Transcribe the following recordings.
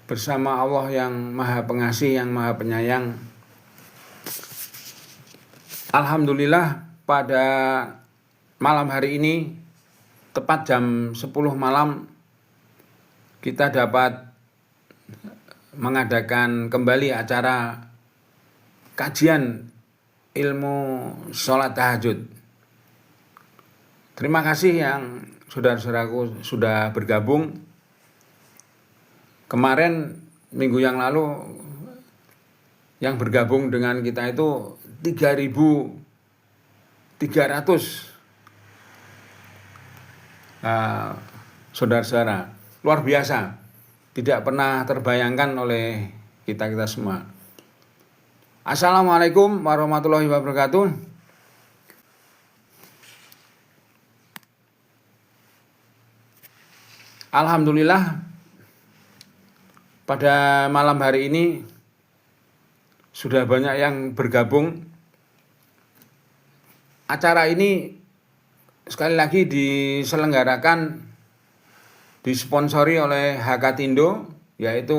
Bersama Allah yang Maha Pengasih, yang Maha Penyayang. Alhamdulillah pada malam hari ini, tepat jam 10 malam, kita dapat mengadakan kembali acara kajian ilmu sholat tahajud. Terima kasih yang saudara-saudaraku sudah bergabung. Kemarin minggu yang lalu yang bergabung dengan kita itu 3.300 saudara-saudara. Luar biasa. Tidak pernah terbayangkan oleh kita semua. Assalamualaikum warahmatullahi wabarakatuh. Alhamdulillah pada malam hari ini sudah banyak yang bergabung. Acara ini sekali lagi diselenggarakan, disponsori oleh Hakatindo, yaitu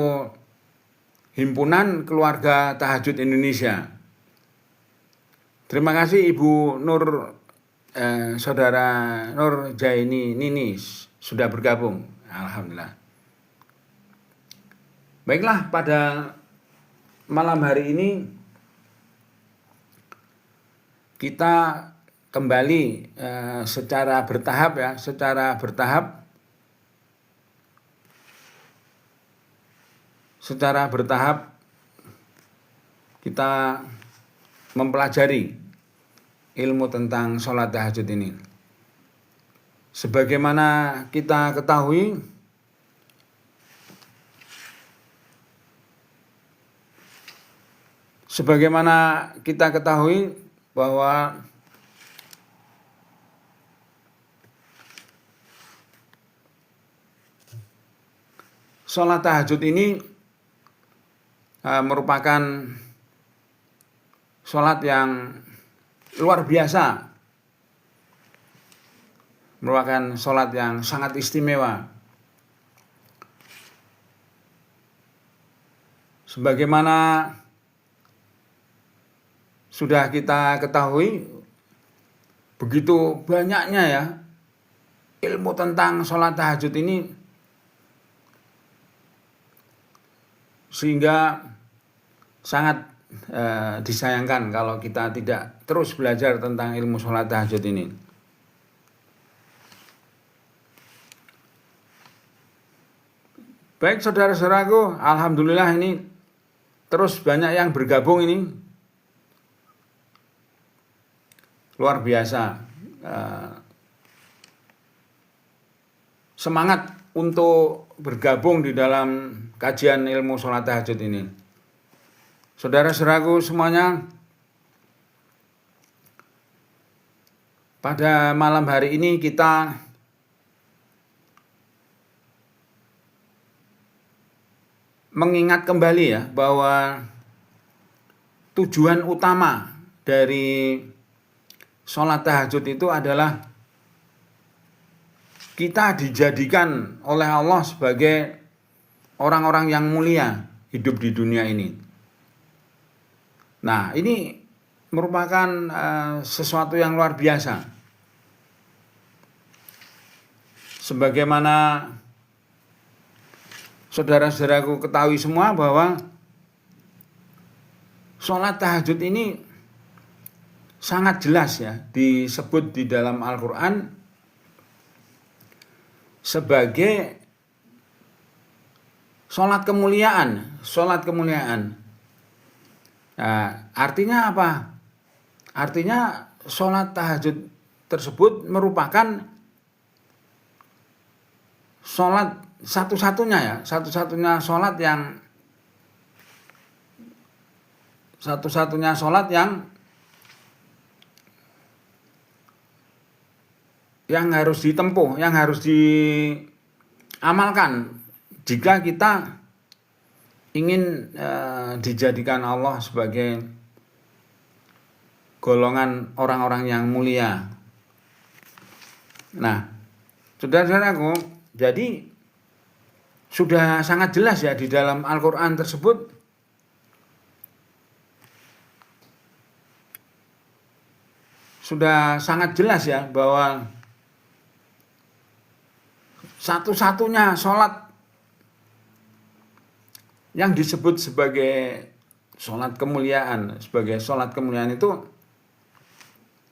Himpunan Keluarga Tahajud Indonesia. Terima kasih Ibu Nur, Saudara Nur Jaini Nini sudah bergabung. Alhamdulillah. Baiklah, pada malam hari ini kita kembali secara bertahap kita mempelajari ilmu tentang sholat tahajud ini. Sebagaimana kita ketahui, bahwa sholat tahajud ini merupakan sholat yang luar biasa, merupakan sholat yang sangat istimewa. Sebagaimana sudah kita ketahui, begitu banyaknya ya ilmu tentang sholat tahajud ini, sehingga sangat disayangkan kalau kita tidak terus belajar tentang ilmu sholat tahajud ini. Baik saudara-saudaraku, alhamdulillah ini terus banyak yang bergabung ini. Luar biasa. Semangat untuk bergabung di dalam kajian ilmu sholat tahajud ini. Saudara-saudaraku semuanya, pada malam hari ini kita mengingat kembali ya bahwa tujuan utama dari sholat tahajud itu adalah kita dijadikan oleh Allah sebagai orang-orang yang mulia hidup di dunia ini. Nah, ini merupakan sesuatu yang luar biasa. Sebagaimana saudara-saudaraku ketahui semua bahwa sholat tahajud ini sangat jelas ya disebut di dalam Al-Quran sebagai sholat kemuliaan. Nah, artinya apa? Artinya sholat tahajud tersebut merupakan sholat satu-satunya sholat yang harus ditempuh, yang harus diamalkan jika kita ingin dijadikan Allah sebagai golongan orang-orang yang mulia. Nah, saudara-saudaraku, jadi sudah sangat jelas ya di dalam Al-Quran tersebut. Sudah sangat jelas ya bahwa satu-satunya sholat yang disebut sebagai sholat kemuliaan, itu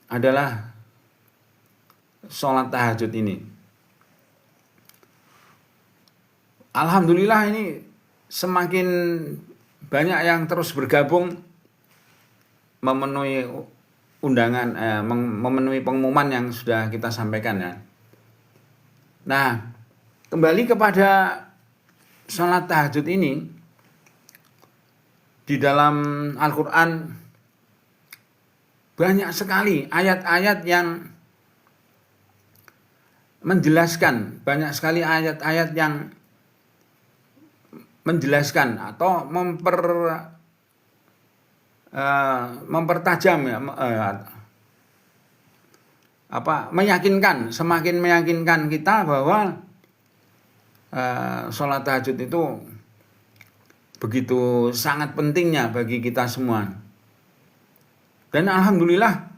adalah sholat tahajud ini. Alhamdulillah ini semakin banyak yang terus bergabung memenuhi undangan, memenuhi pengumuman yang sudah kita sampaikan ya. Nah, kembali kepada sholat tahajud ini, di dalam Al-Quran banyak sekali ayat-ayat yang menjelaskan, atau mempertajam ya, semakin meyakinkan kita bahwa sholat tahajud itu begitu sangat pentingnya bagi kita semua. Dan alhamdulillah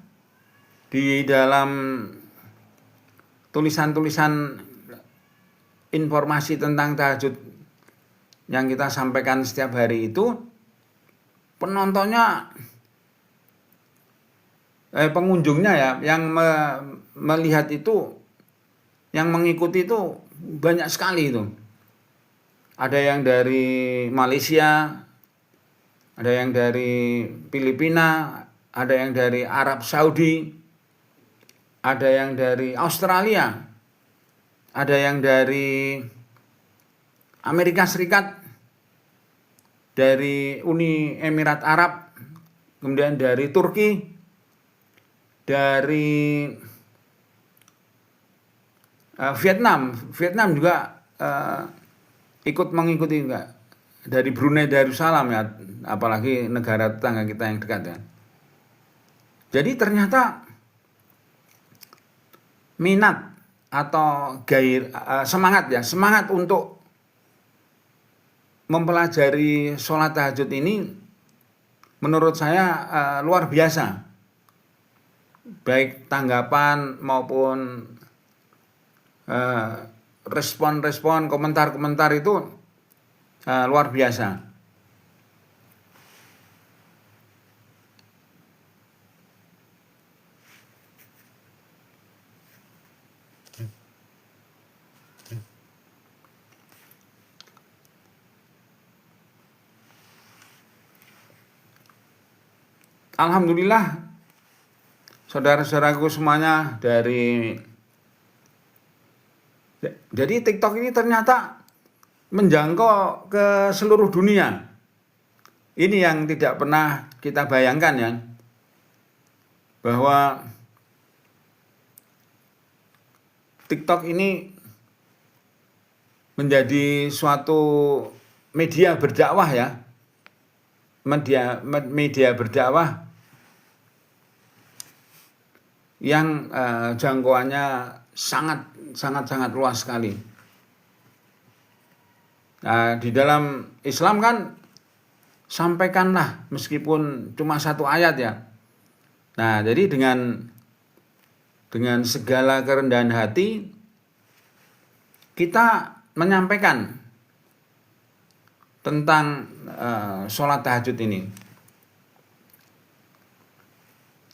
di dalam tulisan-tulisan informasi tentang tahajud yang kita sampaikan setiap hari itu, pengunjungnya ya, yang melihat itu, yang mengikuti itu banyak sekali itu. Ada yang dari Malaysia, ada yang dari Filipina, ada yang dari Arab Saudi, ada yang dari Australia, ada yang dari Amerika Serikat, dari Uni Emirat Arab, kemudian dari Turki, dari Vietnam juga ikut mengikuti juga, dari Brunei Darussalam ya, apalagi negara tetangga kita yang dekat ya. Jadi ternyata minat atau semangat untuk mempelajari sholat tahajud ini menurut saya luar biasa. Baik tanggapan maupun respon-respon, komentar-komentar itu luar biasa. Alhamdulillah, saudara-saudaraku semuanya, jadi TikTok ini ternyata menjangkau ke seluruh dunia. Ini yang tidak pernah kita bayangkan ya, bahwa TikTok ini menjadi suatu media berdakwah ya, media berdakwah yang jangkauannya sangat luas sekali. Nah, di dalam Islam kan sampaikanlah meskipun cuma satu ayat ya. Nah, jadi dengan segala kerendahan hati kita menyampaikan tentang sholat tahajud ini.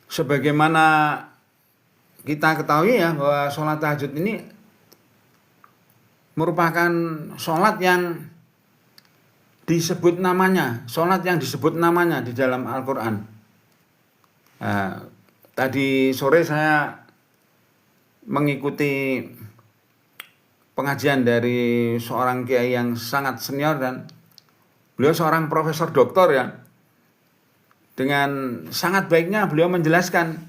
Sebagaimana kita ketahui ya, bahwa sholat tahajud ini merupakan sholat yang disebut namanya di dalam Al-Quran. Tadi sore saya mengikuti pengajian dari seorang kiai yang sangat senior, dan beliau seorang profesor doktor ya. Dengan sangat baiknya beliau menjelaskan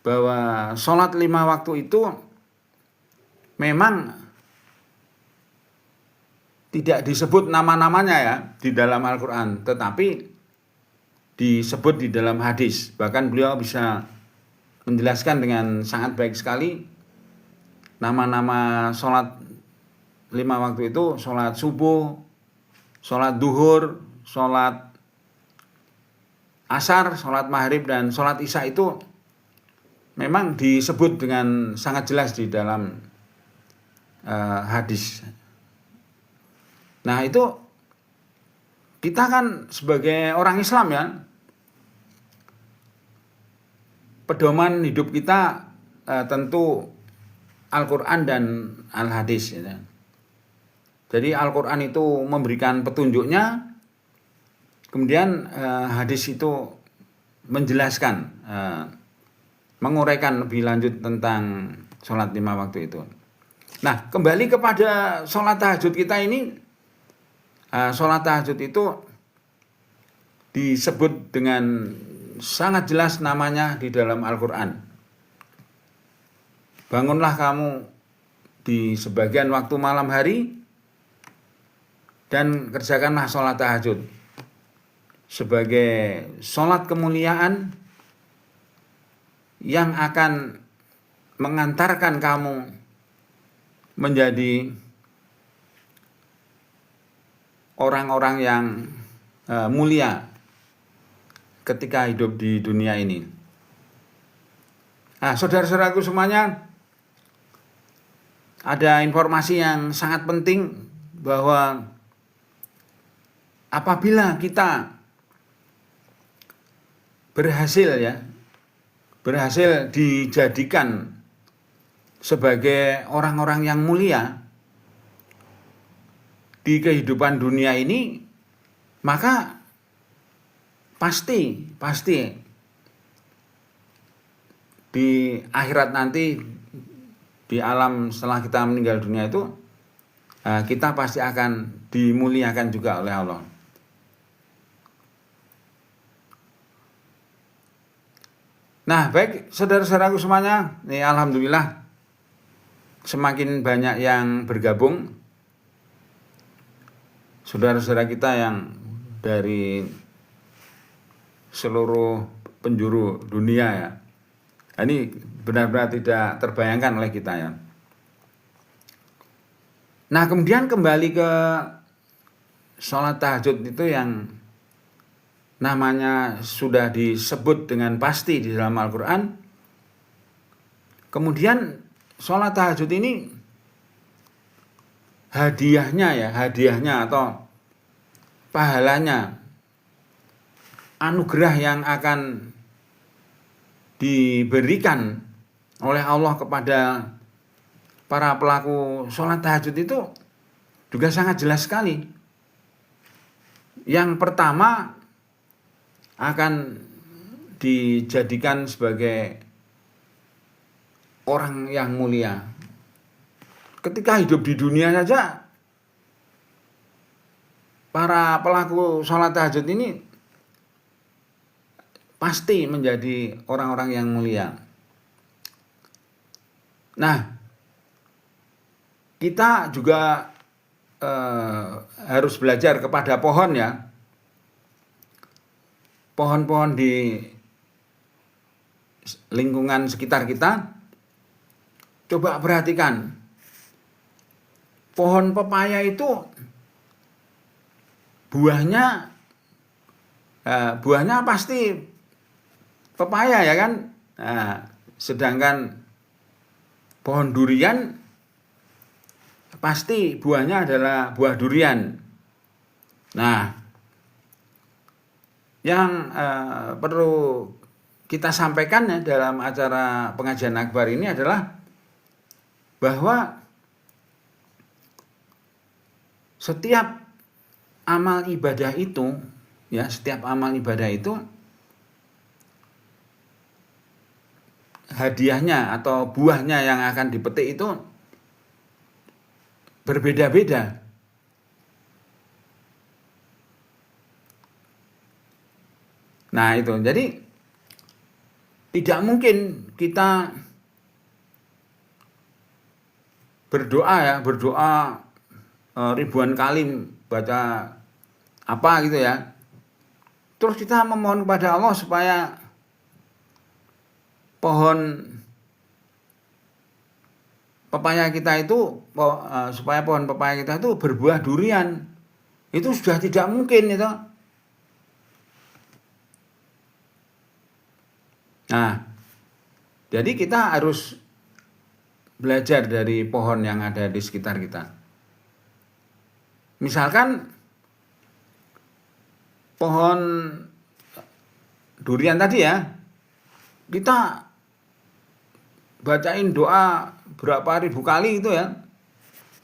bahwa sholat 5 waktu itu memang tidak disebut nama-namanya ya di dalam Al-Quran, tetapi disebut di dalam hadis. Bahkan beliau bisa menjelaskan dengan sangat baik sekali nama-nama sholat 5 waktu itu sholat subuh, sholat duhur, sholat asar, sholat maghrib, dan sholat isya itu memang disebut dengan sangat jelas di dalam hadis. Nah itu kita kan sebagai orang Islam ya, pedoman hidup kita tentu Al-Quran dan Al-Hadis ya. Jadi Al-Quran itu memberikan petunjuknya, kemudian hadis itu menjelaskan, menguraikan lebih lanjut tentang sholat 5 waktu itu. Nah, kembali kepada sholat tahajud kita ini, sholat tahajud itu disebut dengan sangat jelas namanya di dalam Al-Quran. Bangunlah kamu di sebagian waktu malam hari dan kerjakanlah sholat tahajud sebagai sholat kemuliaan yang akan mengantarkan kamu menjadi orang-orang yang mulia ketika hidup di dunia ini. Nah, saudara-saudaraku semuanya, ada informasi yang sangat penting bahwa apabila kita berhasil dijadikan sebagai orang-orang yang mulia di kehidupan dunia ini, maka pasti di akhirat nanti, di alam setelah kita meninggal dunia itu, kita pasti akan dimuliakan juga oleh Allah. Nah, baik saudara-saudaraku semuanya, nih alhamdulillah semakin banyak yang bergabung, saudara-saudara kita yang dari seluruh penjuru dunia ya. Ini benar-benar tidak terbayangkan oleh kita ya. Nah, kemudian kembali ke sholat tahajud itu yang namanya sudah disebut dengan pasti di dalam Al-Quran. Kemudian sholat tahajud ini hadiahnya atau pahalanya, anugerah yang akan diberikan oleh Allah kepada para pelaku sholat tahajud itu juga sangat jelas sekali. Yang pertama, akan dijadikan sebagai orang yang mulia. Ketika hidup di dunia saja, para pelaku sholat tahajud ini pasti menjadi orang-orang yang mulia. Nah, kita juga harus belajar kepada pohon ya. Pohon-pohon di lingkungan sekitar kita, coba perhatikan. Pohon pepaya itu buahnya pasti pepaya ya kan. Nah, sedangkan pohon durian pasti buahnya adalah buah durian. Nah, yang perlu kita sampaikan ya dalam acara pengajian akbar ini adalah bahwa setiap amal ibadah itu hadiahnya atau buahnya yang akan dipetik itu berbeda-beda. Nah itu, jadi tidak mungkin kita berdoa ribuan kali baca apa gitu ya, terus kita memohon kepada Allah supaya pohon pepaya kita itu supaya pohon pepaya kita itu berbuah durian, itu sudah tidak mungkin itu. Nah, jadi kita harus belajar dari pohon yang ada di sekitar kita. Misalkan pohon durian tadi ya, kita bacain doa berapa ribu kali itu ya,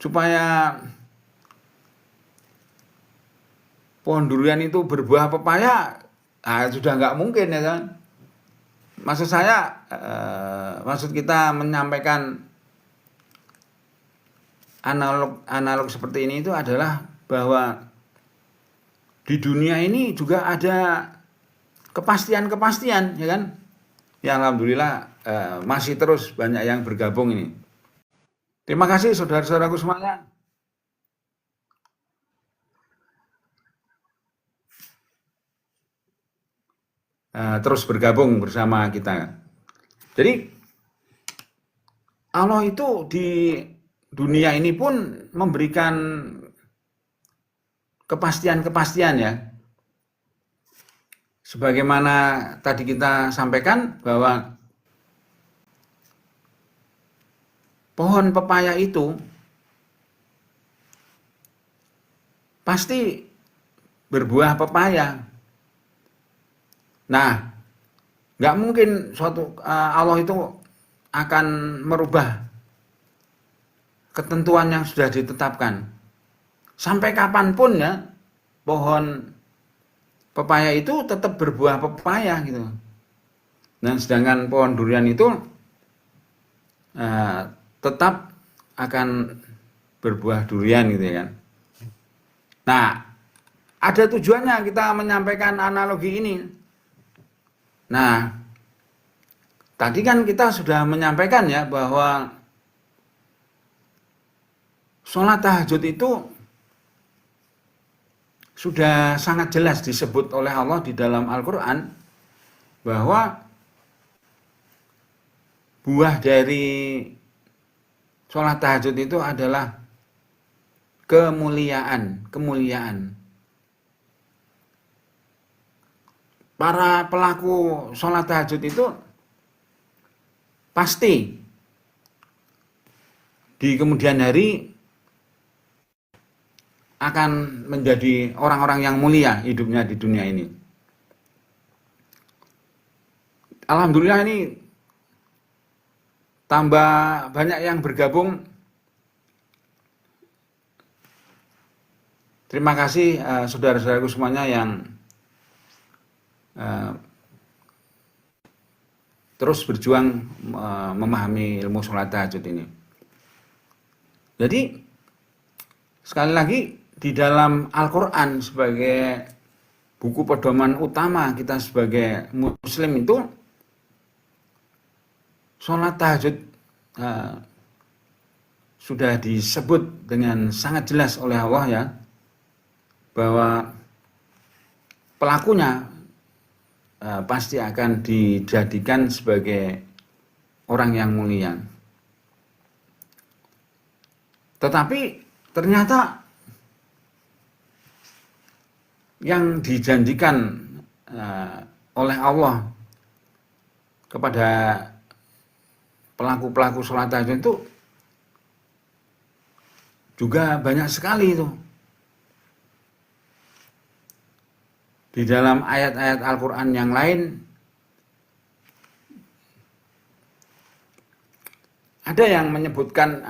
supaya pohon durian itu berbuah pepaya, sudah nggak mungkin ya kan. Maksud kita menyampaikan analog seperti ini itu adalah bahwa di dunia ini juga ada kepastian-kepastian, ya kan? Ya alhamdulillah masih terus banyak yang bergabung ini. Terima kasih saudara-saudaraku semuanya. Terus bergabung bersama kita. Jadi Allah itu di dunia ini pun memberikan kepastian-kepastian ya. Sebagaimana tadi kita sampaikan bahwa pohon pepaya itu pasti berbuah pepaya. Nah, nggak mungkin Allah itu akan merubah ketentuan yang sudah ditetapkan. Sampai kapanpun ya, pohon pepaya itu tetap berbuah pepaya gitu. Dan sedangkan pohon durian itu tetap akan berbuah durian gitu ya kan. Nah, ada tujuannya kita menyampaikan analogi ini. Nah, tadi kan kita sudah menyampaikan ya bahwa sholat tahajud itu sudah sangat jelas disebut oleh Allah di dalam Al-Quran bahwa buah dari sholat tahajud itu adalah kemuliaan. Para pelaku sholat tahajud itu pasti di kemudian hari akan menjadi orang-orang yang mulia hidupnya di dunia ini. Alhamdulillah ini tambah banyak yang bergabung. Terima kasih saudara-saudaraku semuanya yang terus berjuang memahami ilmu sholat tahajud ini. Jadi sekali lagi di dalam Al-Quran sebagai buku pedoman utama kita sebagai muslim itu, sholat tahajud sudah disebut dengan sangat jelas oleh Allah ya, bahwa pelakunya pasti akan dijadikan sebagai orang yang mulia. Tetapi ternyata yang dijanjikan oleh Allah kepada pelaku-pelaku sholat tahajud itu juga banyak sekali itu. Di dalam ayat-ayat Al-Quran yang lain ada yang menyebutkan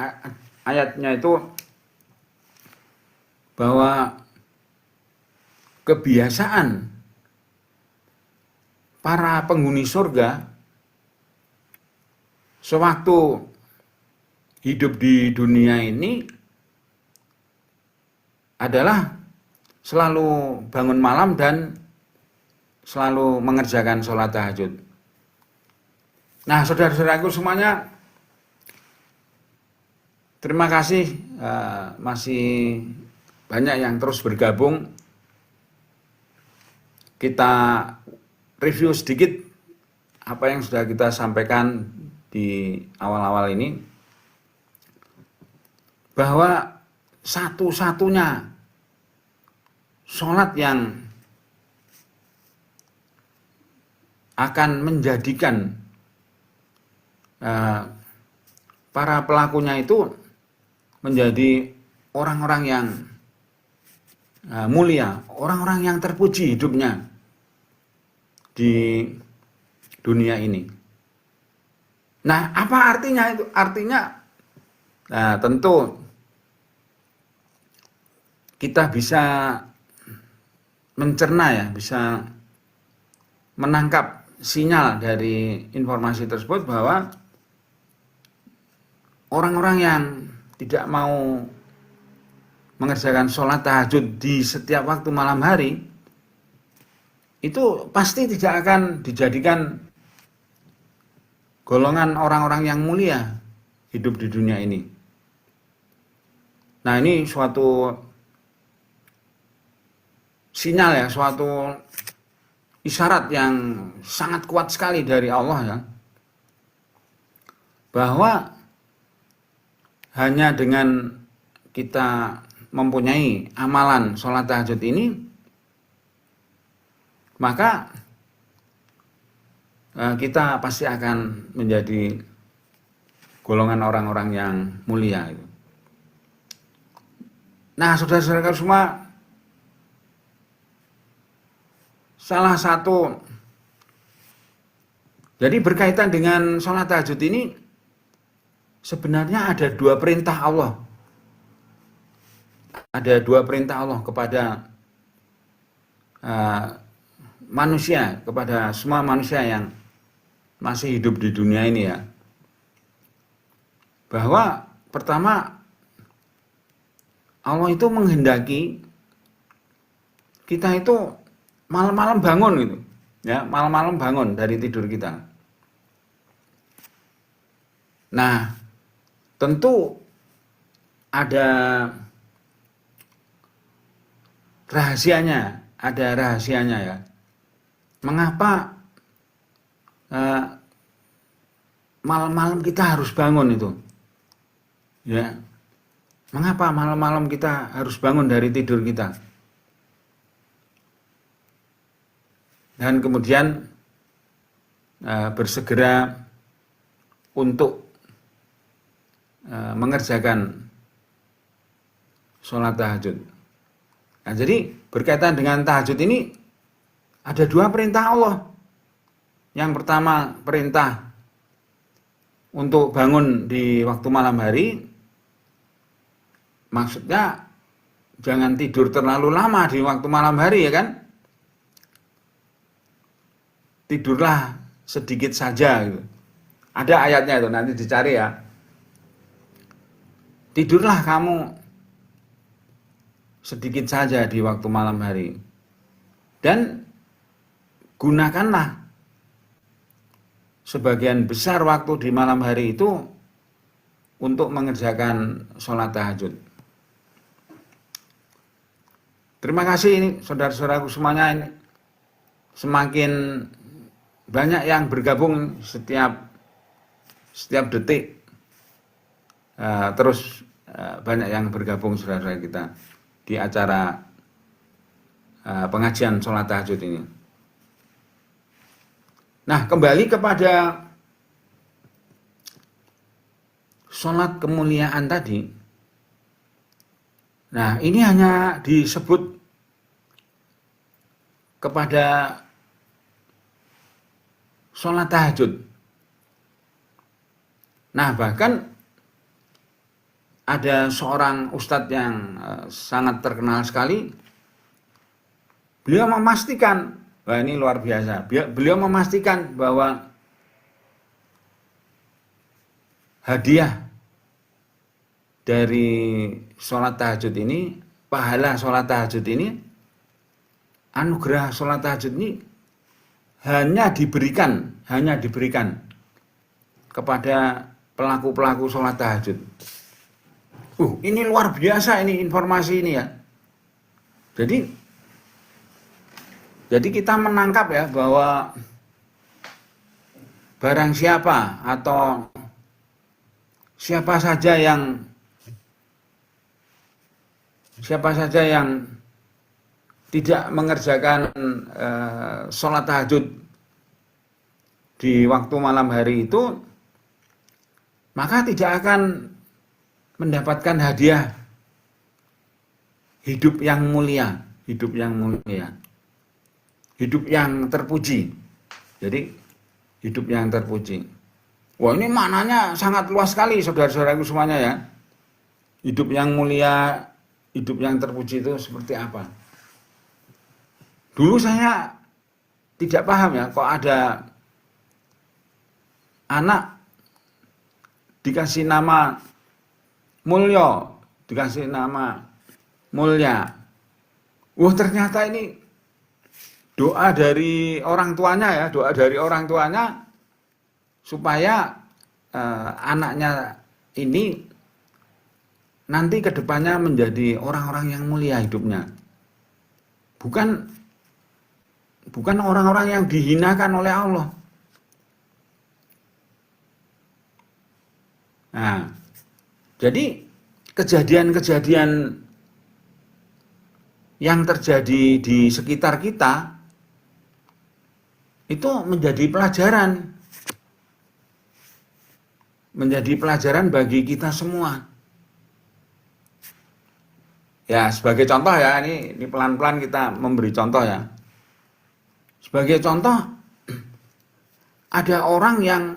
ayatnya itu bahwa kebiasaan para penghuni surga sewaktu hidup di dunia ini adalah selalu bangun malam dan selalu mengerjakan sholat tahajud. Nah, saudara-saudaraku semuanya, terima kasih masih banyak yang terus bergabung. Kita review sedikit apa yang sudah kita sampaikan di awal-awal ini. bahwa satu-satunya sholat yang akan menjadikan para pelakunya itu menjadi orang-orang yang mulia, orang-orang yang terpuji hidupnya di dunia ini. Nah, apa artinya itu? Artinya, tentu kita bisa mencerna ya, bisa menangkap sinyal dari informasi tersebut bahwa orang-orang yang tidak mau mengerjakan sholat tahajud di setiap waktu malam hari itu pasti tidak akan dijadikan golongan orang-orang yang mulia hidup di dunia ini. Nah, ini suatu sinyal ya, suatu isyarat yang sangat kuat sekali dari Allah ya, bahwa hanya dengan kita mempunyai amalan sholat tahajud ini, maka kita pasti akan menjadi golongan orang-orang yang mulia. Nah, saudara-saudara semua, salah satu, jadi berkaitan dengan sholat tahajud ini, sebenarnya ada dua perintah Allah. Ada dua perintah Allah kepada manusia, kepada semua manusia yang masih hidup di dunia ini ya. Bahwa pertama, Allah itu menghendaki kita itu malam-malam bangun gitu. Ya, malam-malam bangun dari tidur kita. Nah, tentu ada rahasianya ya. Mengapa malam-malam kita harus bangun itu? Ya. Mengapa malam-malam kita harus bangun dari tidur kita? Dan kemudian bersegera untuk mengerjakan sholat tahajud. Nah, jadi berkaitan dengan tahajud ini ada dua perintah Allah. Yang pertama, perintah untuk bangun di waktu malam hari. Maksudnya jangan tidur terlalu lama di waktu malam hari ya kan. Tidurlah sedikit saja gitu. Ada ayatnya itu, nanti dicari ya. Tidurlah kamu sedikit saja di waktu malam hari. Dan gunakanlah sebagian besar waktu di malam hari itu untuk mengerjakan sholat tahajud. Terima kasih ini saudara-saudaraku semuanya, ini semakin banyak yang bergabung setiap detik. Terus banyak yang bergabung saudara-saudara kita di acara pengajian sholat tahajud ini. Nah, kembali kepada sholat kemuliaan tadi. Nah, ini hanya disebut kepada sholat tahajud. Nah, bahkan ada seorang ustadz yang sangat terkenal sekali. Beliau memastikan, wah ini luar biasa. Beliau memastikan bahwa hadiah dari sholat tahajud ini, pahala sholat tahajud ini, anugerah sholat tahajud ini hanya diberikan kepada pelaku-pelaku sholat tahajud. Ini luar biasa ini informasi ini ya. Jadi kita menangkap ya bahwa barang siapa atau siapa saja yang siapa saja yang tidak mengerjakan sholat tahajud di waktu malam hari itu, maka tidak akan mendapatkan hadiah hidup yang mulia, hidup yang mulia, hidup yang terpuji. Jadi hidup yang terpuji. Wah, ini maknanya sangat luas sekali, saudara-saudaraku semuanya ya. Hidup yang mulia, hidup yang terpuji itu seperti apa? Dulu saya tidak paham ya, kok ada anak dikasih nama Mulyo, dikasih nama Mulya. Wah, ternyata ini doa dari orang tuanya ya, doa dari orang tuanya supaya anaknya ini nanti kedepannya menjadi orang-orang yang mulia hidupnya. Bukan orang-orang yang dihinakan oleh Allah. Nah, jadi kejadian-kejadian yang terjadi di sekitar kita itu menjadi pelajaran bagi kita semua. Ya, sebagai contoh ya, ini pelan-pelan kita memberi contoh ya. Sebagai contoh, ada orang yang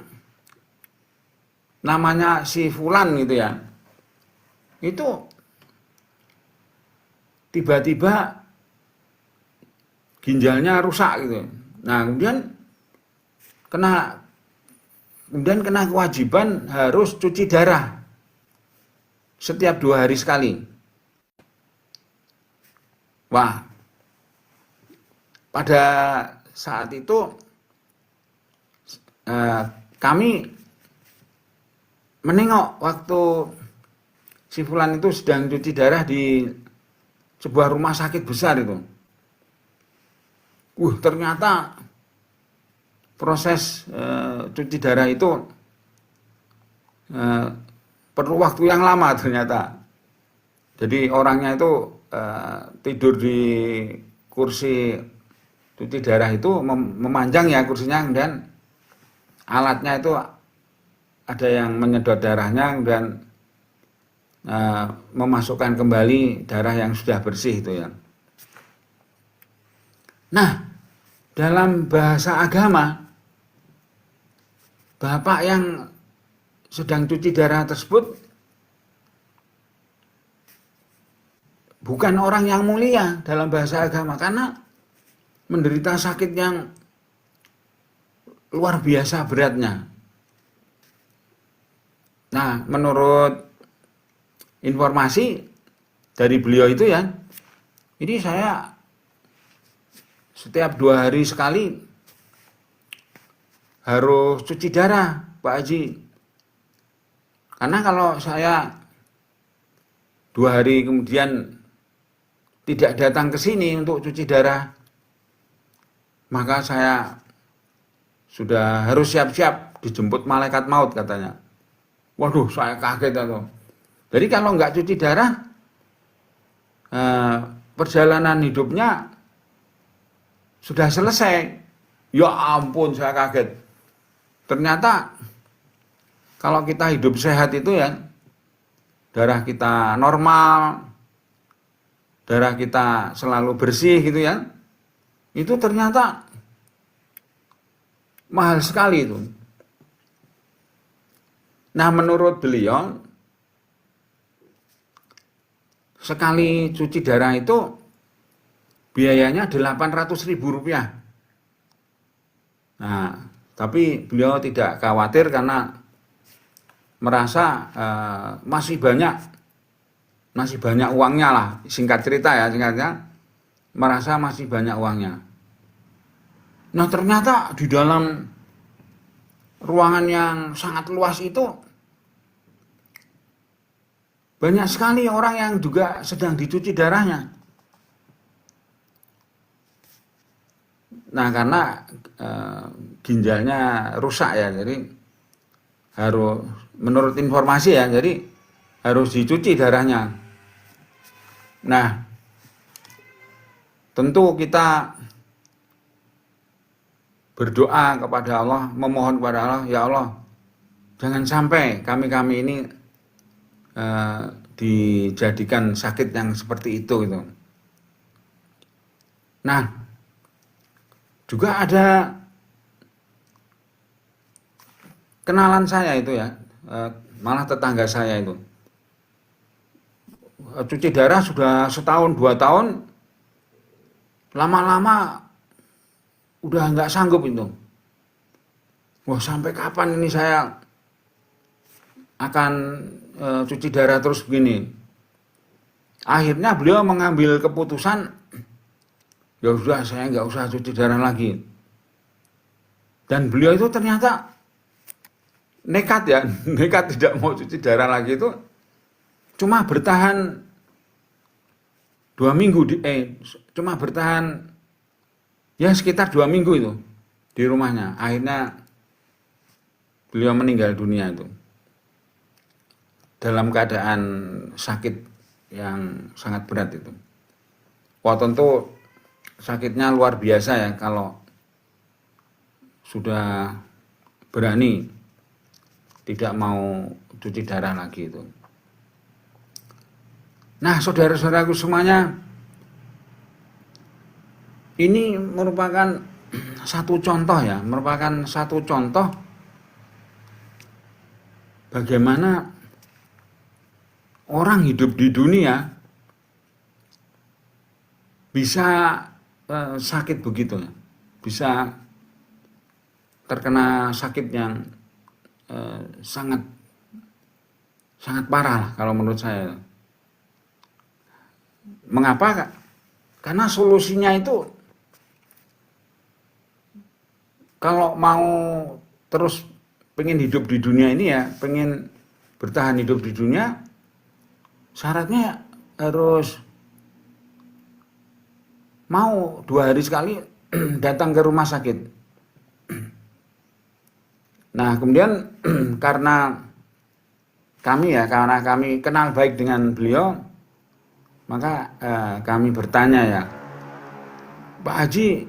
namanya si Fulan gitu ya. Itu tiba-tiba ginjalnya rusak gitu. Nah, kemudian kena kewajiban harus cuci darah setiap 2 hari sekali. Wah, pada saat itu kami menengok waktu si Fulan itu sedang cuci darah di sebuah rumah sakit besar itu. Ternyata proses cuci darah itu perlu waktu yang lama ternyata. Jadi orangnya itu tidur di kursi cuci darah itu memanjang ya kursinya, dan alatnya itu ada yang menyedot darahnya dan memasukkan kembali darah yang sudah bersih itu ya. Nah, dalam bahasa agama, bapak yang sedang cuci darah tersebut bukan orang yang mulia dalam bahasa agama, karena menderita sakit yang luar biasa beratnya. Nah, menurut informasi dari beliau itu ya, ini saya setiap 2 hari sekali harus cuci darah, Pak Haji. Karena kalau saya 2 hari kemudian tidak datang ke sini untuk cuci darah, maka saya sudah harus siap-siap dijemput malaikat maut katanya. Waduh, saya kaget itu. Jadi kalau nggak cuci darah, perjalanan hidupnya sudah selesai. Ya ampun, saya kaget. Ternyata kalau kita hidup sehat itu ya, darah kita normal, darah kita selalu bersih gitu ya, itu ternyata mahal sekali itu. Nah, menurut beliau, sekali cuci darah itu biayanya Rp800.000. Nah, tapi beliau tidak khawatir karena merasa masih banyak uangnya lah. Singkat cerita ya, merasa masih banyak uangnya. Nah, ternyata di dalam ruangan yang sangat luas itu banyak sekali orang yang juga sedang dicuci darahnya. Nah, karena ginjalnya rusak ya, jadi harus, menurut informasi ya, jadi harus dicuci darahnya. Nah, tentu kita berdoa kepada Allah, memohon kepada Allah, ya Allah, jangan sampai kami ini dijadikan sakit yang seperti itu gitu. Nah, juga ada kenalan saya itu ya, malah tetangga saya itu cuci darah sudah setahun 2 tahun, lama-lama udah nggak sanggup itu. Wah, sampai kapan ini saya akan cuci darah terus begini? Akhirnya beliau mengambil keputusan, ya sudah saya nggak usah cuci darah lagi. Dan beliau itu ternyata nekat ya, nekat tidak mau cuci darah lagi itu, cuma bertahan 2 minggu cuma bertahan ya sekitar 2 minggu itu di rumahnya. Akhirnya beliau meninggal dunia itu dalam keadaan sakit yang sangat berat itu. Wah, tentu sakitnya luar biasa ya kalau sudah berani tidak mau cuci darah lagi itu. Nah, saudara-saudaraku semuanya, ini merupakan satu contoh ya, merupakan satu contoh bagaimana orang hidup di dunia bisa sakit begitu ya, bisa terkena sakit yang sangat parah lah kalau menurut saya. Mengapa? Karena solusinya itu kalau mau terus pengen hidup di dunia ini ya, pengen bertahan hidup di dunia, syaratnya harus mau 2 hari sekali datang ke rumah sakit. Nah, kemudian karena kami kenal baik dengan beliau, maka kami bertanya ya, Pak Haji,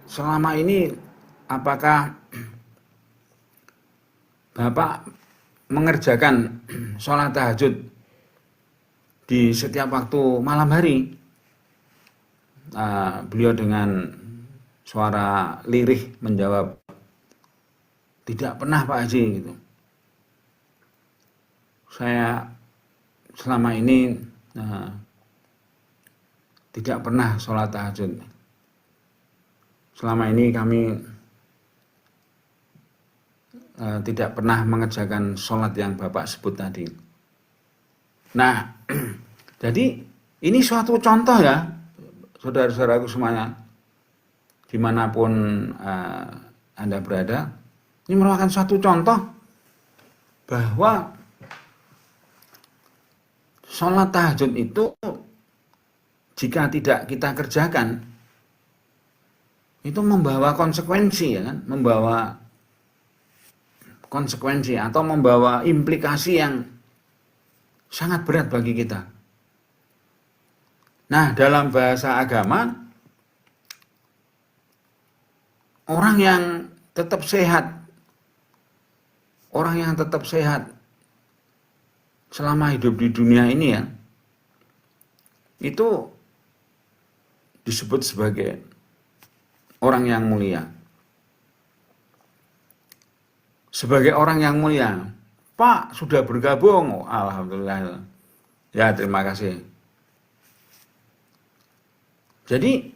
selama ini apakah Bapak mengerjakan sholat tahajud di setiap waktu malam hari? Beliau dengan suara lirih menjawab, tidak pernah Pak Haji gitu. Saya selama ini tidak pernah sholat tahajud. Selama ini kami tidak pernah mengerjakan sholat yang Bapak sebut tadi. Nah, jadi ini suatu contoh ya, saudara-saudaraku semuanya, dimanapun Anda berada, ini merupakan suatu contoh bahwa sholat tahajud itu jika tidak kita kerjakan, itu membawa konsekuensi ya kan, membawa konsekuensi atau membawa implikasi yang sangat berat bagi kita. Nah, dalam bahasa agama, orang yang tetap sehat selama hidup di dunia ini ya, itu disebut sebagai orang yang mulia. Sebagai orang yang mulia. Pak, sudah bergabung. Alhamdulillah. Ya, terima kasih. Jadi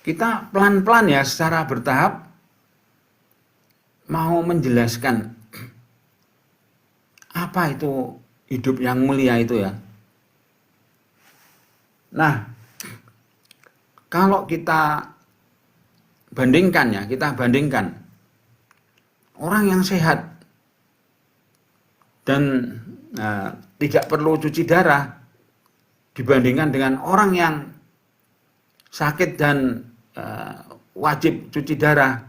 kita pelan-pelan ya, secara bertahap mau menjelaskan apa itu hidup yang mulia itu ya. Nah, kalau kita bandingkan orang yang sehat dan tidak perlu cuci darah dibandingkan dengan orang yang sakit dan wajib cuci darah.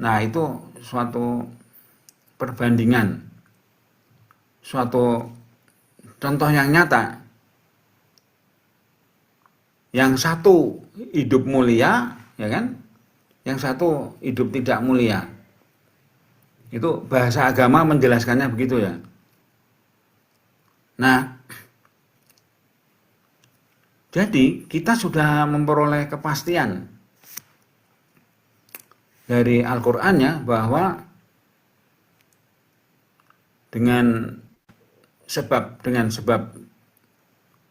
Nah, itu suatu perbandingan, suatu contoh yang nyata Yang satu hidup mulia, ya kan? Yang satu hidup tidak mulia. Itu bahasa agama menjelaskannya begitu ya. Nah, jadi kita sudah memperoleh kepastian dari Al-Qur'annya bahwa dengan sebab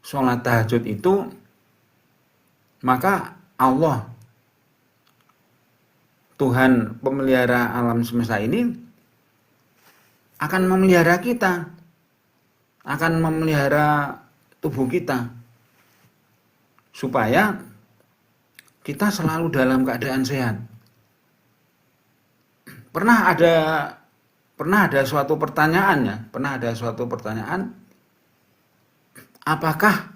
sholat tahajud itu, maka Allah, Tuhan pemelihara alam semesta ini, akan memelihara kita, akan memelihara tubuh kita, supaya kita selalu dalam keadaan sehat. Pernah ada suatu pertanyaan, apakah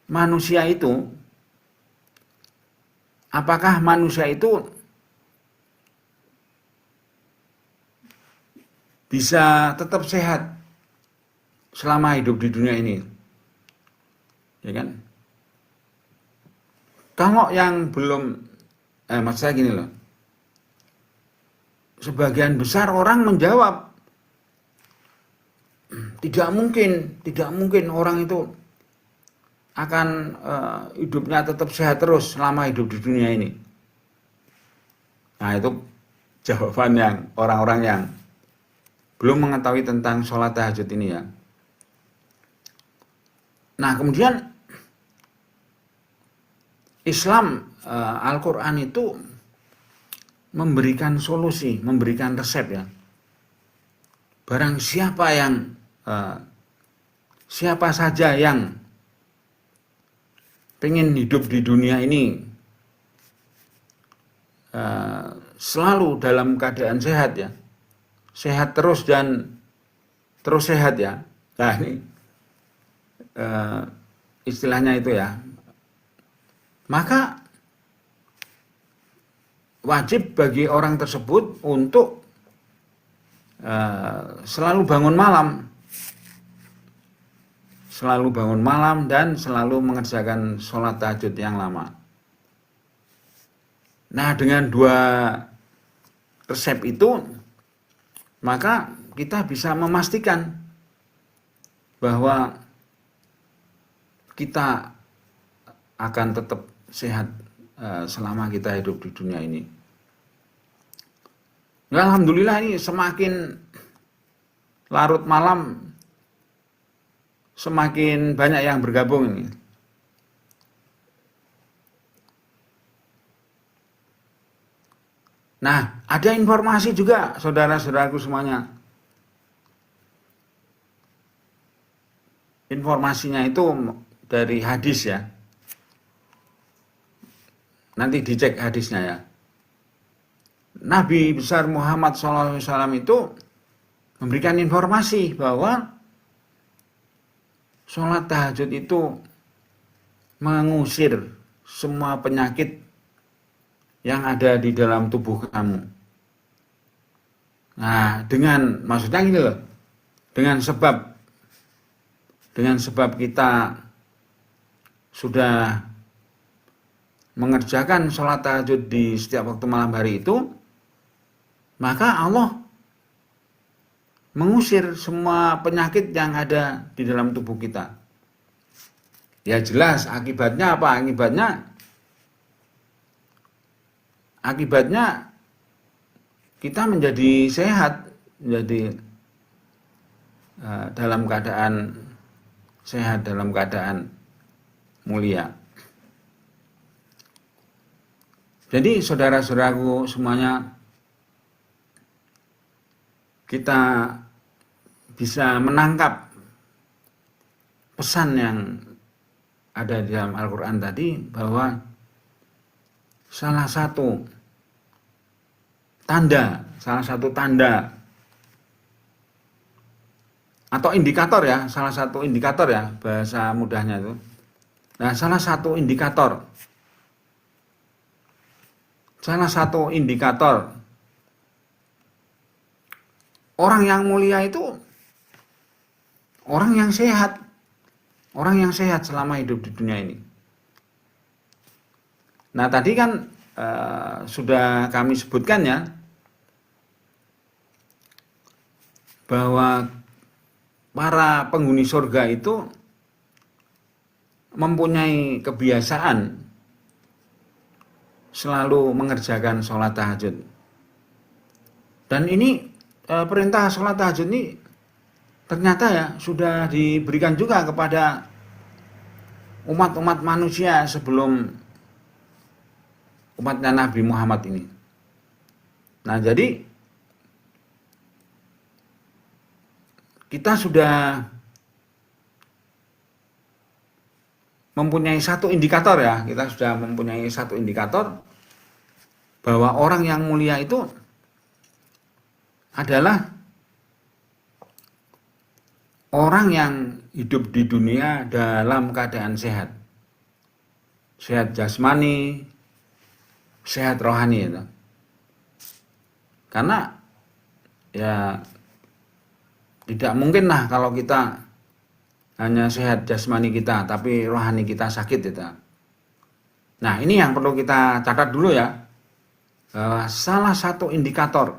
manusia itu bisa tetap sehat selama hidup di dunia ini, ya kan? Kalau yang belum, maksud saya gini loh, sebagian besar orang menjawab tidak mungkin orang itu akan hidupnya tetap sehat terus selama hidup di dunia ini. Nah, itu jawaban yang orang-orang yang belum mengetahui tentang sholat tahajud ini ya. Nah, kemudian Islam, Al-Quran itu memberikan solusi, memberikan resep ya. Barang siapa saja yang pengen hidup di dunia ini selalu dalam keadaan sehat ya, sehat terus dan terus sehat ya. Nah, ini istilahnya itu ya. Maka wajib bagi orang tersebut untuk selalu bangun malam dan selalu mengerjakan sholat tahajud yang lama. Nah, dengan dua resep itu, maka kita bisa memastikan bahwa kita akan tetap sehat selama kita hidup di dunia ini. Ya, alhamdulillah ini semakin larut malam semakin banyak yang bergabung ini. Nah, ada informasi juga saudara-saudaraku semuanya. Informasinya itu dari hadis ya. Nanti dicek hadisnya ya. Nabi besar Muhammad SAW itu memberikan informasi bahwa sholat tahajud itu mengusir semua penyakit yang ada di dalam tubuh kamu. Nah, maksudnya gini loh, dengan sebab kita sudah mengerjakan sholat tahajud di setiap waktu malam hari itu, maka Allah mengusir semua penyakit yang ada di dalam tubuh kita. Ya jelas, akibatnya apa? Akibatnya kita menjadi sehat, menjadi dalam keadaan sehat, dalam keadaan mulia. Jadi saudara-saudaraku semuanya, kita bisa menangkap pesan yang ada di dalam Al-Quran tadi, bahwa salah satu tanda atau indikator ya, bahasa mudahnya itu. Nah, salah satu indikator orang yang mulia itu orang yang sehat selama hidup di dunia ini. Nah tadi kan sudah kami sebutkan ya, bahwa para penghuni surga itu mempunyai kebiasaan selalu mengerjakan sholat tahajud. Dan ini perintah sholat tahajud ini ternyata ya sudah diberikan juga kepada umat-umat manusia sebelum umatnya Nabi Muhammad ini. Nah jadi kita sudah mempunyai satu indikator ya, kita sudah mempunyai satu indikator bahwa orang yang mulia itu adalah orang yang hidup di dunia dalam keadaan sehat. Sehat jasmani, sehat rohani itu. Karena ya tidak mungkin lah kalau kita hanya sehat jasmani kita, tapi rohani kita sakit itu. Nah ini yang perlu kita catat dulu ya. Salah satu indikator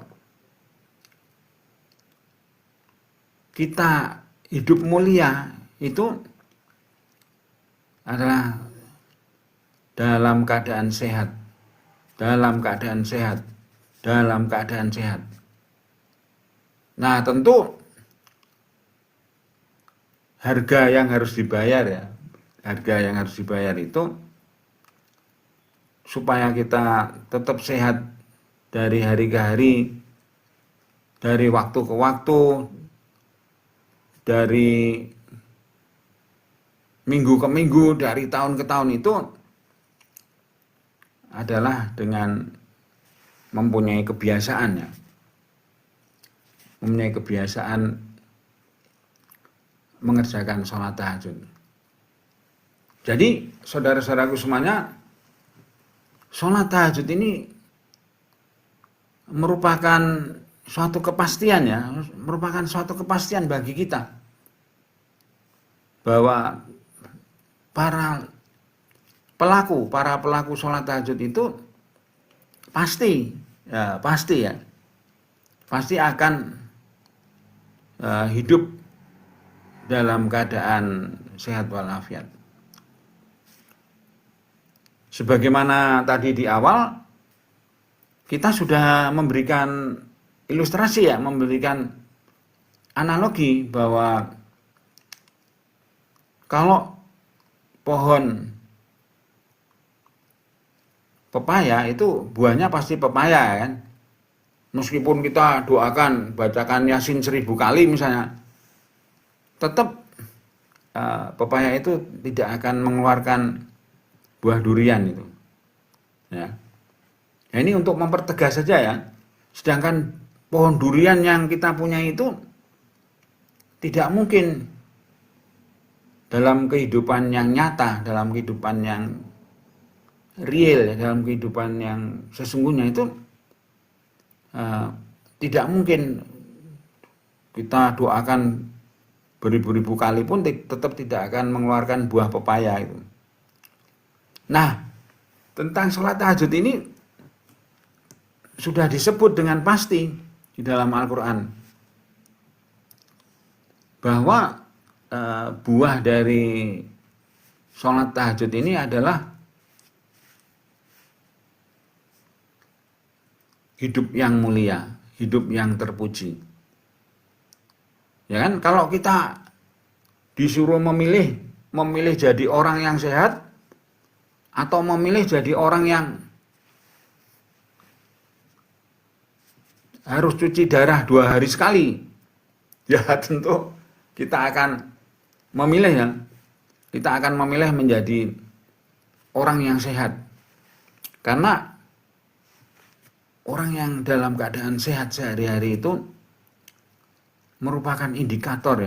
kita hidup mulia itu adalah dalam keadaan sehat, dalam keadaan sehat, dalam keadaan sehat. Nah tentu harga yang harus dibayar ya, harga yang harus dibayar itu supaya kita tetap sehat dari hari ke hari, dari waktu ke waktu, dari minggu ke minggu, dari tahun ke tahun itu adalah dengan mempunyai kebiasaan ya, mempunyai kebiasaan mengerjakan sholat tahajud. Jadi saudara-saudaraku semuanya, sholat tahajud ini merupakan suatu kepastian ya, merupakan suatu kepastian bagi kita bahwa para pelaku sholat tahajud itu pasti akan hidup dalam keadaan sehat walafiat. Sebagaimana tadi di awal kita sudah memberikan ilustrasi ya, memberikan analogi bahwa kalau pohon pepaya itu buahnya pasti pepaya kan. Meskipun kita doakan, bacakan Yasin 1000 kali misalnya, tetap pepaya itu tidak akan mengeluarkan buah durian itu. Ya. Nah, ini untuk mempertegas saja ya. Sedangkan pohon durian yang kita punya itu tidak mungkin dalam kehidupan yang nyata, dalam kehidupan yang real, dalam kehidupan yang sesungguhnya itu tidak mungkin kita doakan beribu-ribu kali pun tetap tidak akan mengeluarkan buah pepaya itu. Nah, tentang sholat tahajud ini sudah disebut dengan pasti di dalam Al-Quran bahwa buah dari sholat tahajud ini adalah hidup yang mulia, hidup yang terpuji. Ya kan, kalau kita disuruh memilih jadi orang yang sehat atau memilih jadi orang yang harus cuci darah 2 hari sekali, ya tentu kita akan memilih ya, kita akan memilih menjadi orang yang sehat. Karena orang yang dalam keadaan sehat sehari-hari itu merupakan indikator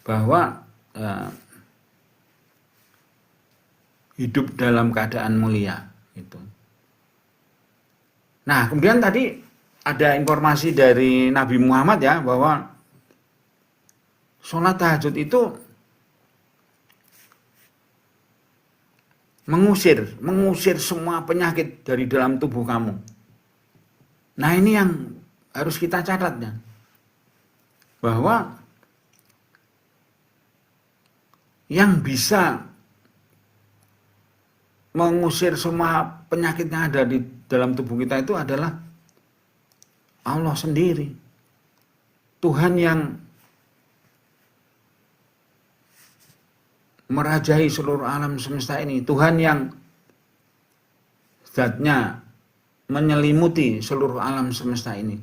bahwa hidup dalam keadaan mulia itu. Nah, kemudian tadi ada informasi dari Nabi Muhammad ya, bahwa sholat tahajud itu mengusir semua penyakit dari dalam tubuh kamu. Nah, ini yang harus kita catatnya. Bahwa yang bisa mengusir semua penyakit yang ada di dalam tubuh kita itu adalah Allah sendiri. Tuhan yang merajai seluruh alam semesta ini. Tuhan yang zatnya menyelimuti seluruh alam semesta ini.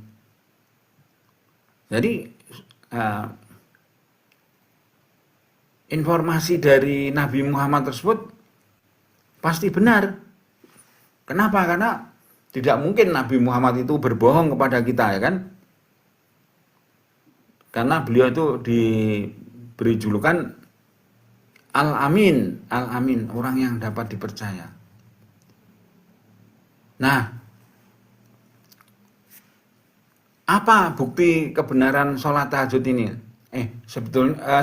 Jadi informasi dari Nabi Muhammad tersebut pasti benar. Kenapa? Karena tidak mungkin Nabi Muhammad itu berbohong kepada kita, ya kan? Karena beliau itu diberi julukan Al-Amin, Al-Amin, orang yang dapat dipercaya. Nah, apa bukti kebenaran sholat tahajud ini?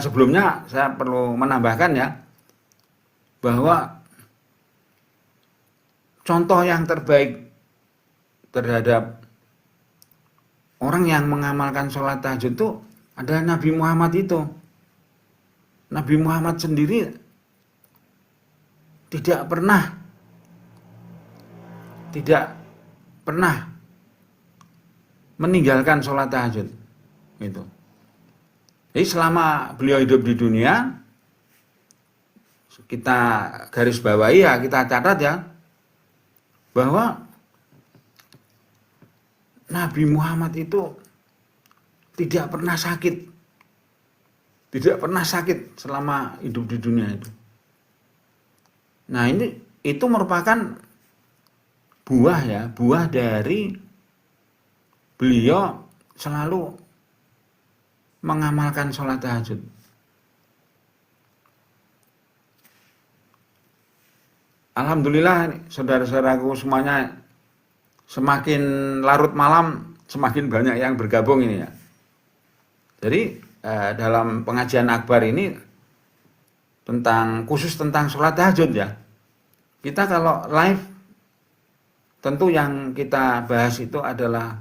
Sebelumnya saya perlu menambahkan ya, bahwa contoh yang terbaik terhadap orang yang mengamalkan sholat tahajud itu adalah Nabi Muhammad itu. Nabi Muhammad sendiri tidak pernah meninggalkan sholat tahajud. Gitu. Jadi selama beliau hidup di dunia, kita garis bawahi ya, kita catat ya, bahwa Nabi Muhammad itu tidak pernah sakit. Tidak pernah sakit selama hidup di dunia itu. Nah, itu merupakan buah dari beliau selalu mengamalkan sholat tahajud. Alhamdulillah, saudara-saudaraku semuanya, semakin larut malam semakin banyak yang bergabung ini ya. Jadi dalam pengajian akbar ini khusus tentang sholat tahajud ya. Kita kalau live tentu yang kita bahas itu adalah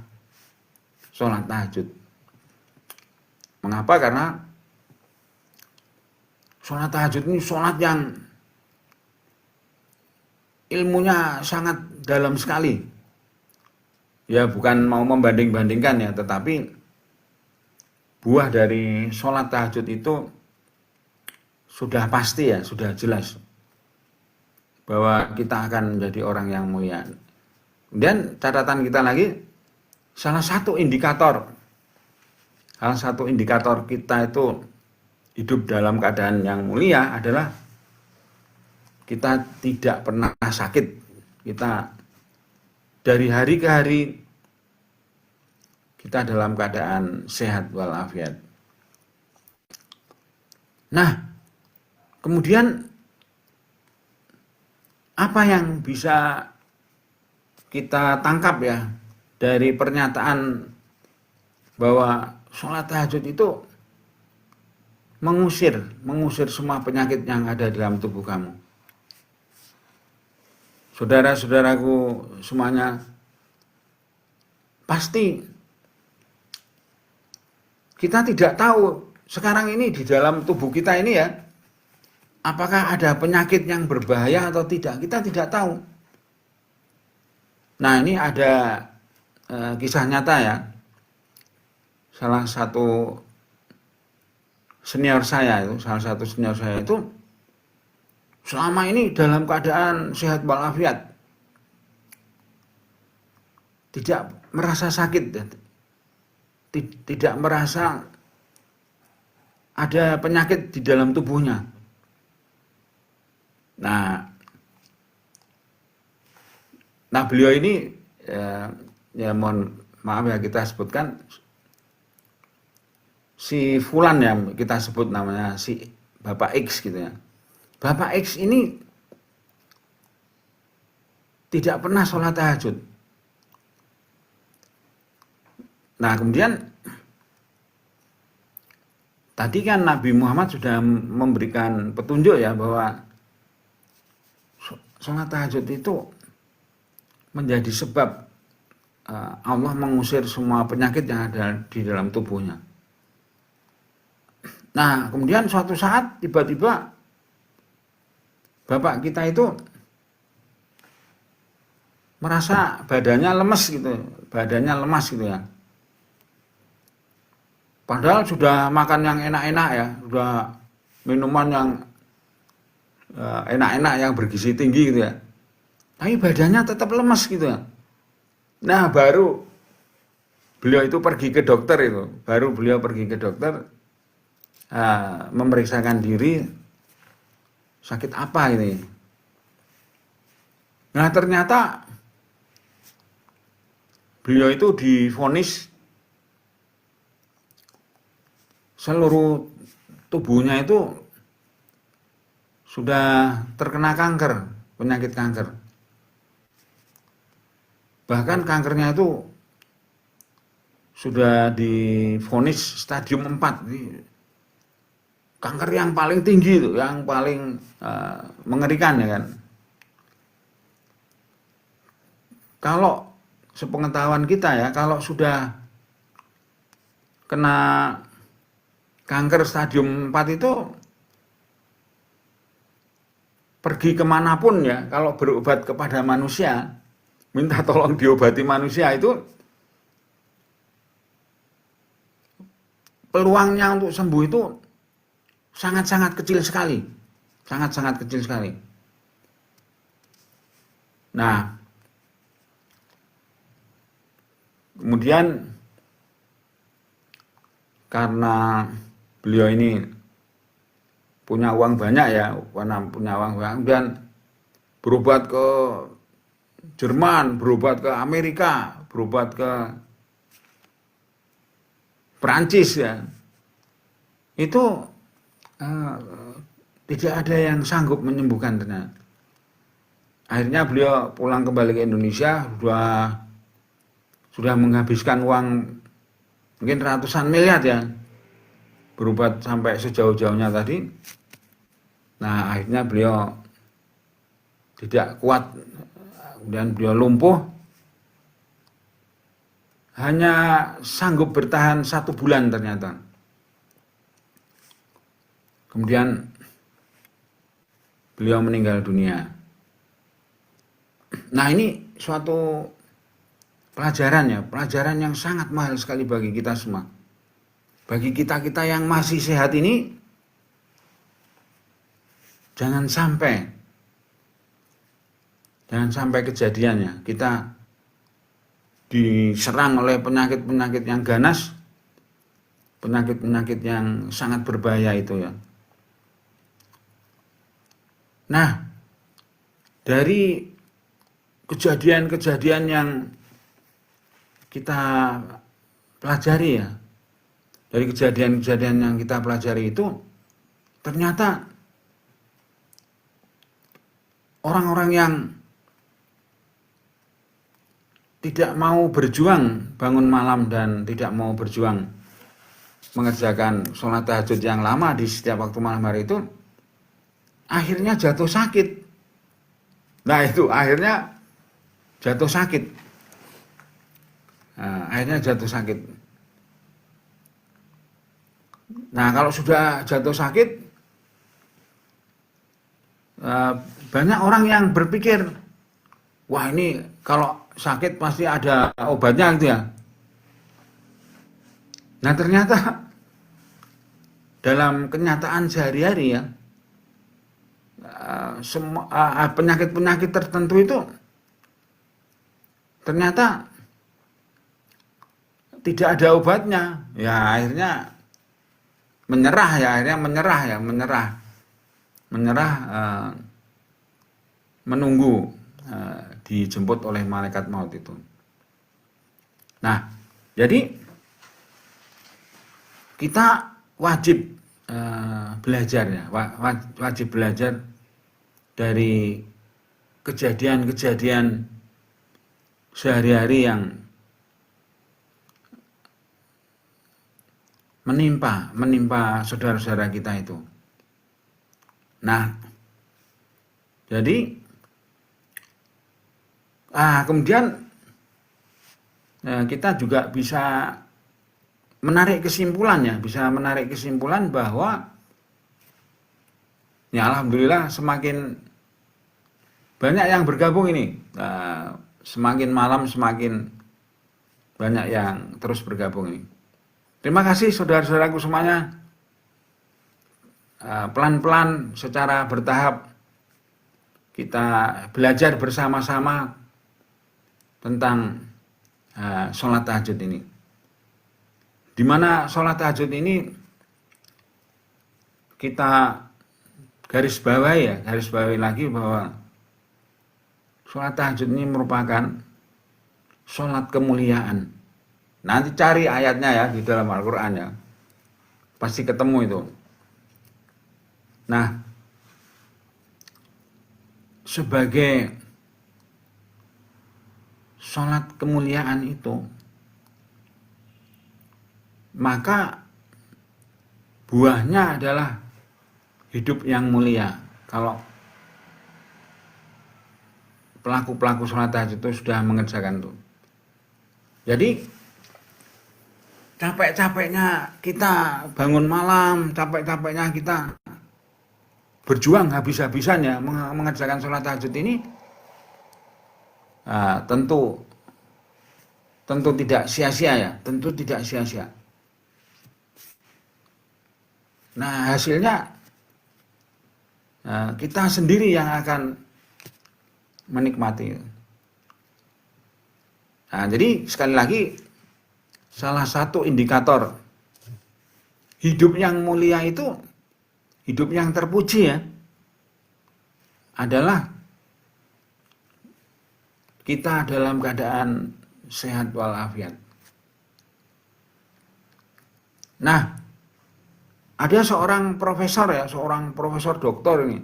sholat tahajud. Mengapa? Karena sholat tahajud ini sholat yang ilmunya sangat dalam sekali. Ya, bukan mau membanding-bandingkan ya, tetapi buah dari sholat tahajud itu sudah pasti ya, sudah jelas bahwa kita akan menjadi orang yang mulia. Dan catatan kita lagi, salah satu indikator kita itu hidup dalam keadaan yang mulia adalah kita tidak pernah sakit. Kita dari hari ke hari kita dalam keadaan sehat walafiat. Nah, kemudian apa yang bisa kita tangkap ya dari pernyataan bahwa sholat tahajud itu mengusir semua penyakit yang ada dalam tubuh kamu. Saudara-saudaraku semuanya, pasti kita tidak tahu sekarang ini di dalam tubuh kita ini ya, apakah ada penyakit yang berbahaya atau tidak, kita tidak tahu. Nah, ini ada kisah nyata ya. Salah satu senior saya itu selama ini dalam keadaan sehat walafiat, tidak merasa sakit, tidak merasa ada penyakit di dalam tubuhnya. Nah beliau ini ya mohon maaf ya kita sebutkan si Fulan ya, kita sebut namanya si Bapak X gitu ya. Bapak X ini tidak pernah sholat tahajud. Nah, kemudian tadi kan Nabi Muhammad sudah memberikan petunjuk ya bahwa sholat tahajud itu menjadi sebab Allah mengusir semua penyakit yang ada di dalam tubuhnya. Nah, kemudian suatu saat tiba-tiba bapak kita itu merasa badannya lemes gitu ya. Padahal sudah makan yang enak-enak ya, sudah minuman yang enak-enak yang bergizi tinggi gitu ya. Tapi badannya tetap lemes gitu ya. Nah, baru beliau itu pergi ke dokter itu. Baru beliau pergi ke dokter memeriksakan diri sakit apa ini. Nah, ternyata beliau itu divonis seluruh tubuhnya itu sudah terkena kanker, penyakit kanker. Bahkan kankernya itu sudah divonis stadium 4. Kanker yang paling tinggi itu, yang paling mengerikan ya kan. Kalau sepengetahuan kita ya, kalau sudah kena kanker stadium 4 itu pergi kemanapun ya, kalau berobat kepada manusia, minta tolong diobati manusia itu peluangnya untuk sembuh itu sangat-sangat kecil sekali. Sangat-sangat kecil sekali. Nah, kemudian karena beliau ini punya uang banyak ya, karena punya uang banyak, dan berobat ke Jerman, berobat ke Amerika, berobat ke Perancis ya, itu tidak ada yang sanggup menyembuhkan ternyata. Akhirnya beliau pulang kembali ke Indonesia, sudah menghabiskan uang mungkin ratusan miliar ya, berobat sampai sejauh-jauhnya tadi. Nah, akhirnya beliau tidak kuat, kemudian beliau lumpuh. Hanya sanggup bertahan 1 bulan ternyata. Kemudian beliau meninggal dunia. Nah, ini suatu pelajaran ya, pelajaran yang sangat mahal sekali bagi kita semua. Bagi kita-kita yang masih sehat ini, jangan sampai kejadiannya kita diserang oleh penyakit-penyakit yang ganas, penyakit-penyakit yang sangat berbahaya itu ya. Nah, dari kejadian-kejadian yang kita pelajari ya, dari kejadian-kejadian yang kita pelajari itu, ternyata orang-orang yang tidak mau berjuang bangun malam dan tidak mau berjuang mengerjakan sholat tahajud yang lama di setiap waktu malam hari itu, akhirnya jatuh sakit. Nah, itu akhirnya jatuh sakit. Nah, kalau sudah jatuh sakit, banyak orang yang berpikir, wah ini kalau sakit pasti ada obatnya gitu ya. Nah, ternyata dalam kenyataan sehari-hari ya, penyakit-penyakit tertentu itu ternyata tidak ada obatnya. Ya akhirnya menyerah, menunggu dijemput oleh malaikat maut itu. Nah, jadi kita wajib belajar ya, wajib belajar dari kejadian-kejadian sehari-hari yang menimpa saudara-saudara kita itu. Nah, jadi Kemudian kita juga bisa menarik kesimpulan bahwa ya alhamdulillah semakin banyak yang bergabung ini. Semakin malam semakin banyak yang terus bergabung ini. Terima kasih saudara-saudaraku semuanya. Pelan-pelan secara bertahap kita belajar bersama-sama tentang sholat tahajud ini. Di mana sholat tahajud ini kita garis bawahi lagi bahwa sholat tahajud ini merupakan sholat kemuliaan. Nanti cari ayatnya ya di dalam Al-Quran ya. Pasti ketemu itu. Nah, sebagai sholat kemuliaan itu, maka buahnya adalah hidup yang mulia. Kalau pelaku-pelaku sholat tahajud itu sudah mengerjakan itu. Jadi capek-capeknya kita bangun malam, capek-capeknya kita berjuang habis-habisan ya mengerjakan sholat tahajud ini, tentu tidak sia-sia ya, tentu tidak sia-sia. Nah hasilnya kita sendiri yang akan menikmati. Nah, jadi sekali lagi salah satu indikator hidup yang mulia itu, hidup yang terpuji ya, adalah kita dalam keadaan sehat walafiat. Nah, ada seorang profesor doktor ini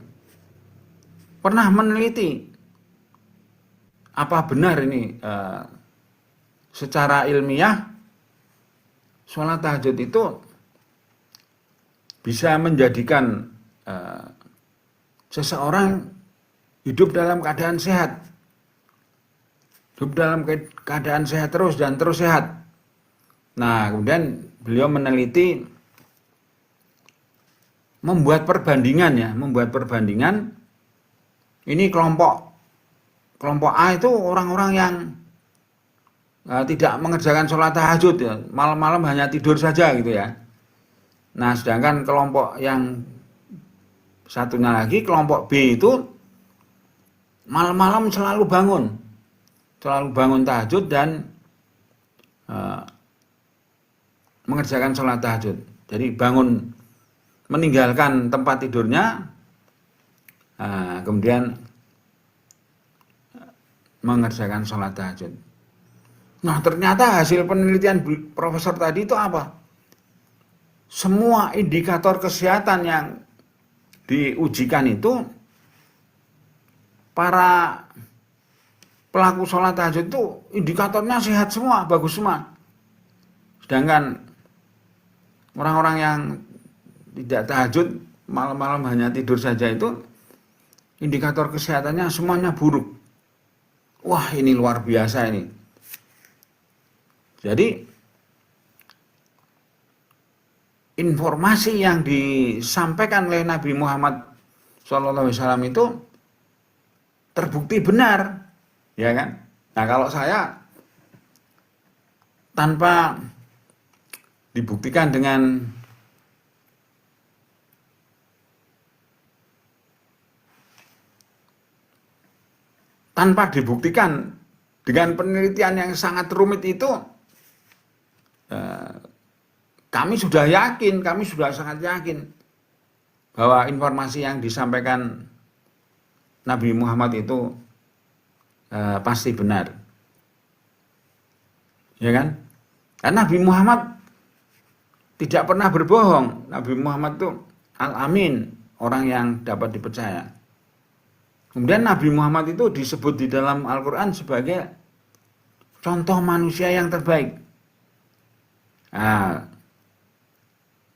pernah meneliti apa benar ini secara ilmiah sholat tahajud itu bisa menjadikan seseorang hidup dalam keadaan sehat. Hidup dalam keadaan sehat terus dan terus sehat. Nah, kemudian beliau meneliti, membuat perbandingan. Ini kelompok A itu orang-orang yang tidak mengerjakan sholat tahajud ya, malam-malam hanya tidur saja gitu ya. Nah, sedangkan kelompok yang satunya lagi, kelompok B itu malam-malam selalu bangun tahajud dan mengerjakan sholat tahajud. Jadi bangun, meninggalkan tempat tidurnya, kemudian mengerjakan sholat tahajud. Nah, ternyata hasil penelitian profesor tadi itu apa? Semua indikator kesehatan yang diujikan itu, para pelaku sholat tahajud itu indikatornya sehat semua, bagus semua. Sedangkan orang-orang yang tidak tahajud, malam-malam hanya tidur saja itu, indikator kesehatannya semuanya buruk. Wah, ini luar biasa ini. Jadi informasi yang disampaikan oleh Nabi Muhammad SAW itu terbukti benar, ya kan? Nah, kalau saya tanpa dibuktikan dengan penelitian yang sangat rumit itu, kami sudah sangat yakin bahwa informasi yang disampaikan Nabi Muhammad itu pasti benar, ya kan? Karena Nabi Muhammad tidak pernah berbohong. Nabi Muhammad itu Al-Amin, orang yang dapat dipercaya. Kemudian Nabi Muhammad itu disebut di dalam Al-Quran sebagai contoh manusia yang terbaik. Nah,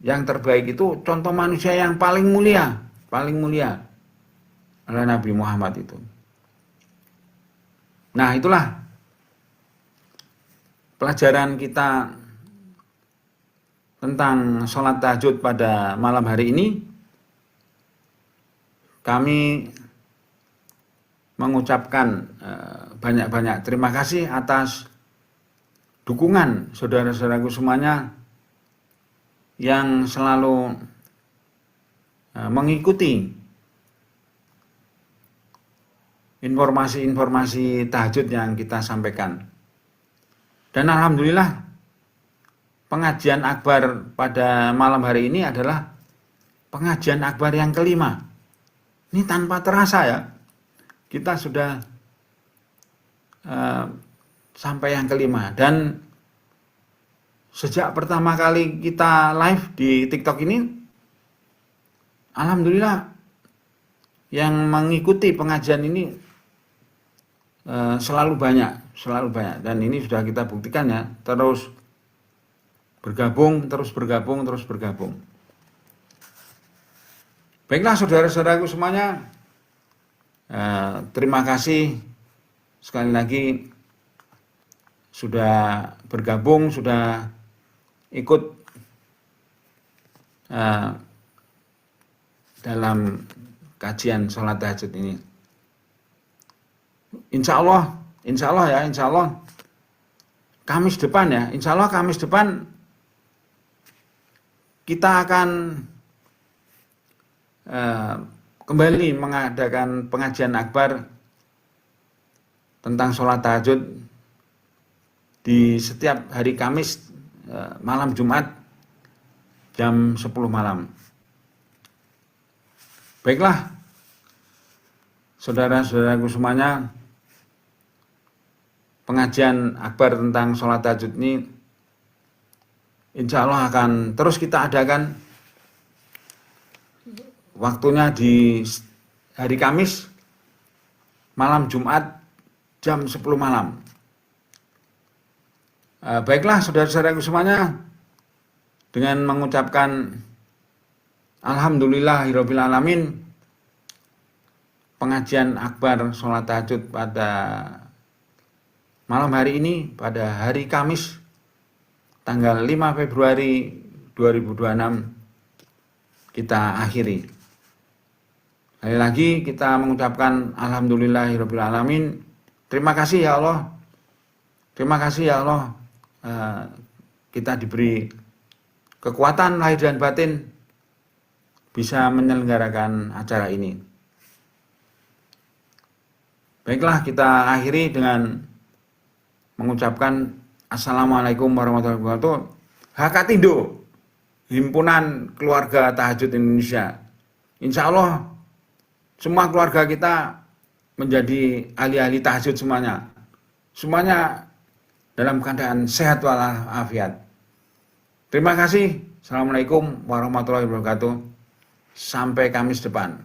yang terbaik itu contoh manusia yang paling mulia oleh Nabi Muhammad itu. Nah, itulah pelajaran kita tentang sholat tahajud pada malam hari ini. Kami mengucapkan banyak-banyak terima kasih atas dukungan saudara-saudaraku semuanya yang selalu mengikuti informasi-informasi tahajud yang kita sampaikan. Dan alhamdulillah pengajian akbar pada malam hari ini adalah pengajian akbar yang kelima. Ini tanpa terasa ya, kita sudah sampai yang kelima. Dan sejak pertama kali kita live di TikTok ini, alhamdulillah yang mengikuti pengajian ini selalu banyak. Dan ini sudah kita buktikan ya, terus bergabung. Baiklah saudara-saudaraku semuanya, terima kasih sekali lagi sudah bergabung, sudah ikut dalam kajian sholat tahajud ini. Insya Allah Kamis depan kita akan kembali mengadakan pengajian akbar tentang sholat tahajud di setiap hari Kamis malam Jumat jam 10 malam. Baiklah saudara-saudaraku semuanya, pengajian akbar tentang sholat tahajud ini insya Allah akan terus kita adakan. Waktunya di hari Kamis, malam Jumat jam 10 malam. Baiklah saudara-saudaraku semuanya, dengan mengucapkan Alhamdulillahirabbil alamin, pengajian akbar sholat tahajud pada malam hari ini, pada hari Kamis tanggal 5 Februari 2026 kita akhiri. Sekali lagi kita mengucapkan Alhamdulillahirabbil alamin. Terima kasih ya Allah. Kita diberi kekuatan lahir dan batin bisa menyelenggarakan acara ini. Baiklah, kita akhiri dengan mengucapkan Assalamualaikum warahmatullahi wabarakatuh. Hakatindo, Himpunan Keluarga Tahajud Indonesia. Insya Allah semua keluarga kita menjadi ahli-ahli tahajud semuanya. Semuanya dalam keadaan sehat walafiat. Terima kasih. Assalamualaikum warahmatullahi wabarakatuh. Sampai Kamis depan.